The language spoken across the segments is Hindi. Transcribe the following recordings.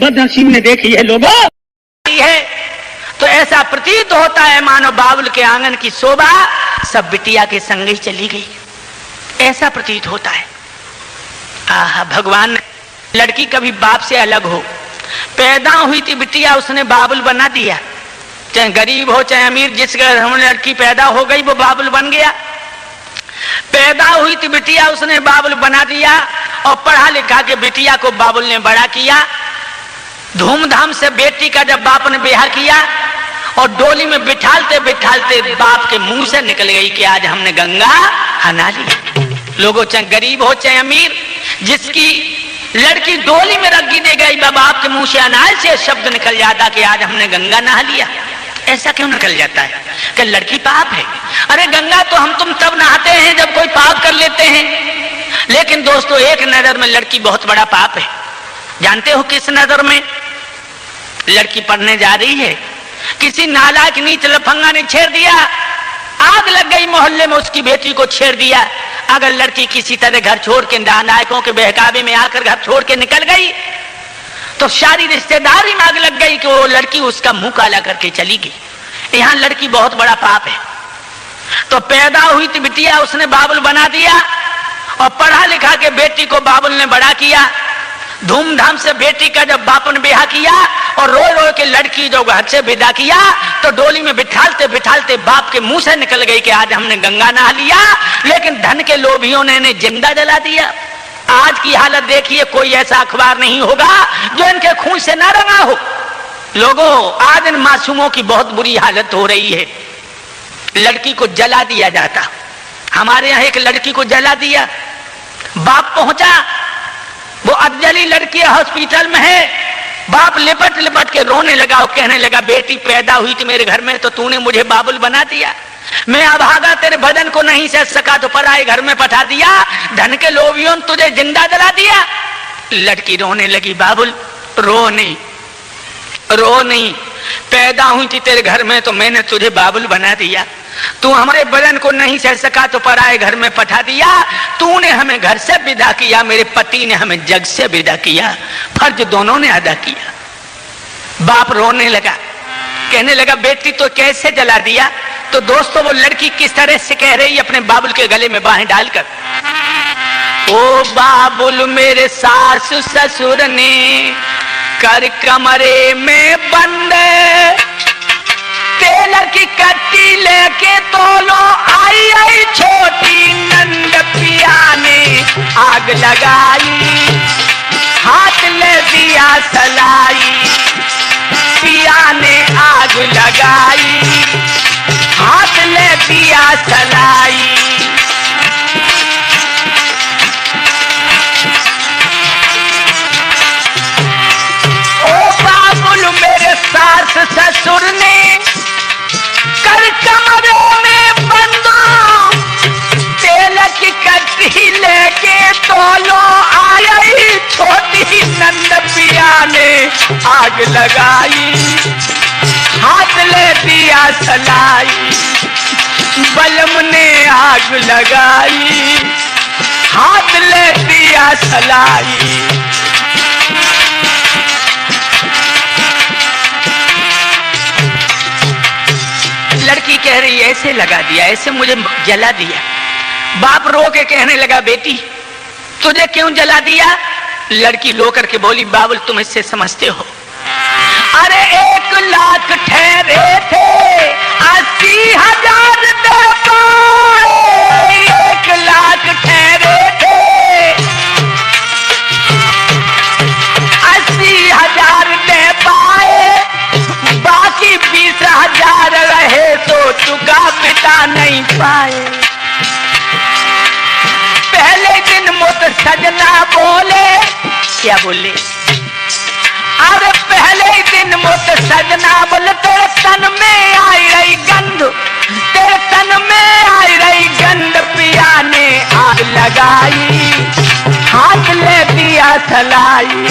बदनसीब ने देखी है लोगों है। तो ऐसा प्रतीत होता है मानो बाबुल के आंगन की शोभा सब बिटिया के संग ही चली गई, ऐसा प्रतीत होता है। आहा, भगवान ने लड़की कभी बाप से अलग हो, पैदा हुई थी बिटिया उसने बाबुल बना दिया, चाहे गरीब हो चाहे अमीर, जिस घर में लड़की पैदा हो गई वो बाबुल बन गया। पैदा हुई थी बिटिया उसने बाबुल बना दिया, और पढ़ा लिखा के बिटिया को बाबुल ने बड़ा किया। धूमधाम से बेटी का जब बाप ने ब्याह किया और डोली में बिठालते बिठालते बाप के मुंह से निकल गई कि आज हमने गंगा हना ली। लोगों चाहे गरीब हो चाहे अमीर, जिसकी लड़की डोली में रख दे गई बाप के मुंह से अनाज से शब्द निकल जाता कि आज हमने गंगा नहा लिया। ऐसा क्यों निकल जाता है कि लड़की पाप है? अरे गंगा तो हम तुम तब नहाते हैं जब कोई पाप कर लेते हैं, लेकिन दोस्तों एक नजर में लड़की बहुत बड़ा पाप है। जानते हो किस नजर में? लड़की पढ़ने जा रही है, किसी नालायक नीच लफंगा ने छेड़ दिया, आग लग गई मोहल्ले में, उसकी बेटी को छेड़ दिया। अगर लड़की किसी तरह घर छोड़ के नालायकों के बहकावे में आकर घर छोड़ के निकल गई तो सारी रिश्तेदारी में आग लग गई कि वो लड़की उसका मुंह काला करके चली गई। यहां लड़की बहुत बड़ा पाप है। तो पैदा हुई थी बिटिया उसने बाबुल बना दिया, और पढ़ा लिखा के बेटी को बाबुल ने बड़ा किया। धूमधाम से बेटी का जब बाप ने ब्याह किया और रो रो के लड़की जो घर से विदा किया तो डोली में बिठालते बिठालते बाप के मुंह से निकल गई कि आज हमने गंगा नहा लिया, लेकिन धन के लोभियों ने इन्हें जिंदा जला दिया। आज की हालत देखिए, कोई ऐसा अखबार नहीं होगा जो इनके खून से ना रंगा हो। लोगों, आज इन मासूमों की बहुत बुरी हालत हो रही है। लड़की को जला दिया जाता, हमारे यहाँ एक लड़की को जला दिया, बाप पहुंचा, वो अधजली लड़की हॉस्पिटल में है, बाप लिपट लिपट के रोने लगा और कहने लगा बेटी पैदा हुई थी मेरे घर में तो तूने मुझे बाबुल बना दिया, मैं अभागा तेरे बदन को नहीं सह सका तो पराए घर में पठा दिया, धन के लोभियों ने तुझे जिंदा जला दिया। लड़की रोने लगी, बाबुल रो नहीं, रो नहीं, पैदा हुई थी तेरे घर में तो मैंने तुझे बाबुल बना दिया, तू हमारे बदन को नहीं सह सका तो पराए घर में पठा दिया, तूने हमें घर से विदा किया, मेरे पति ने हमें जग से विदा किया, फर्ज दोनों ने अदा किया। बाप रोने लगा, कहने लगा बेटी तो कैसे जला दिया? तो दोस्तों वो लड़की किस तरह से कह रही अपने बाबुल के गले में बाहें डालकर, ओ बाबुल मेरे सास ससुर ने कर कमरे में बंद, टेलर की कट्टी लेके तोलो, आई आई छोटी नंद पिया ने आग लगाई, हाथ ले दिया सलाई, पिया ने आग लगाई, हाथ ले दिया सलाई। ओ बाबुल मेरे सास ससुर ने कर कमरे में बंदो, तेल की कट्टी लेके तोलो, आई छोटी नंद पिया ने आग लगाई, हाथ ले दिया सलाई, बलम ने आग लगाई, हाथ ले दिया सलाई। लड़की कह रही ऐसे लगा दिया, ऐसे मुझे जला दिया। बाप रो के कहने लगा बेटी तुझे क्यों जला दिया? लड़की रो करके बोली बाबुल तुम इससे समझते हो, अरे 1 लाख ठहरे थे 80,000 दे पाए, 1 लाख ठहरे थे 80,000 दे पाए, बाकी 20,000 रहे तो चुका पिता नहीं पाए। पहले दिन मुझ सजना बोले, क्या बोले? अरे पहले दिन मुझ सजना बोले तेरे तन में आई रही गंध, तेरे तन में आई रही गंध, पिया ने आग लगाई, हाथ ले दिया सलाई,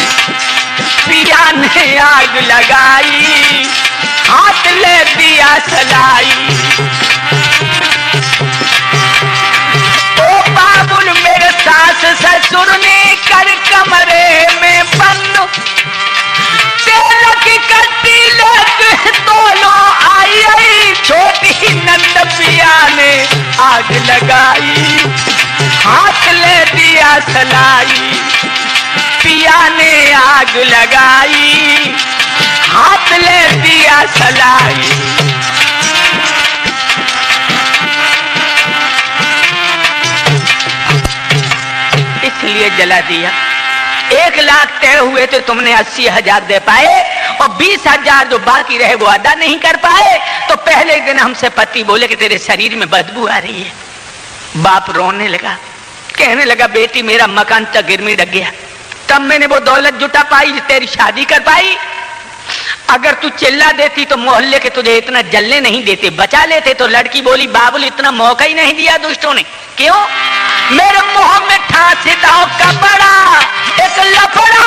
पिया ने आग लगाई, हाथ ले दिया सलाई। ओ बाबुल मेरे सास ससुर ने कर कमरे में बंद, आग लगाई, हाथ ले दिया सलाई। पिया ने आग लगाई, हाथ ले दिया सलाई। इसलिए जला दिया। 1 लाख तय हुए तो तुमने 80,000 दे पाए और 20,000 जो बाकी रहे वो अदा नहीं कर पाए। तो पहले दिन हमसे पति बोले कि तेरे शरीर में बदबू आ रही है। बाप रोने लगा, कहने लगा बेटी मेरा मकान तक गिरमी लग गया, तब मैंने वो दौलत जुटा पाई, तेरी शादी कर पाई। अगर तू चिल्ला देती तो मोहल्ले के तुझे इतना जलने नहीं देते, बचा लेते। तो लड़की बोली बाबुल इतना मौका ही नहीं दिया दुष्टों ने। क्यों? मेरे मुंह में ठासी दाव का बड़ा एक लफड़ा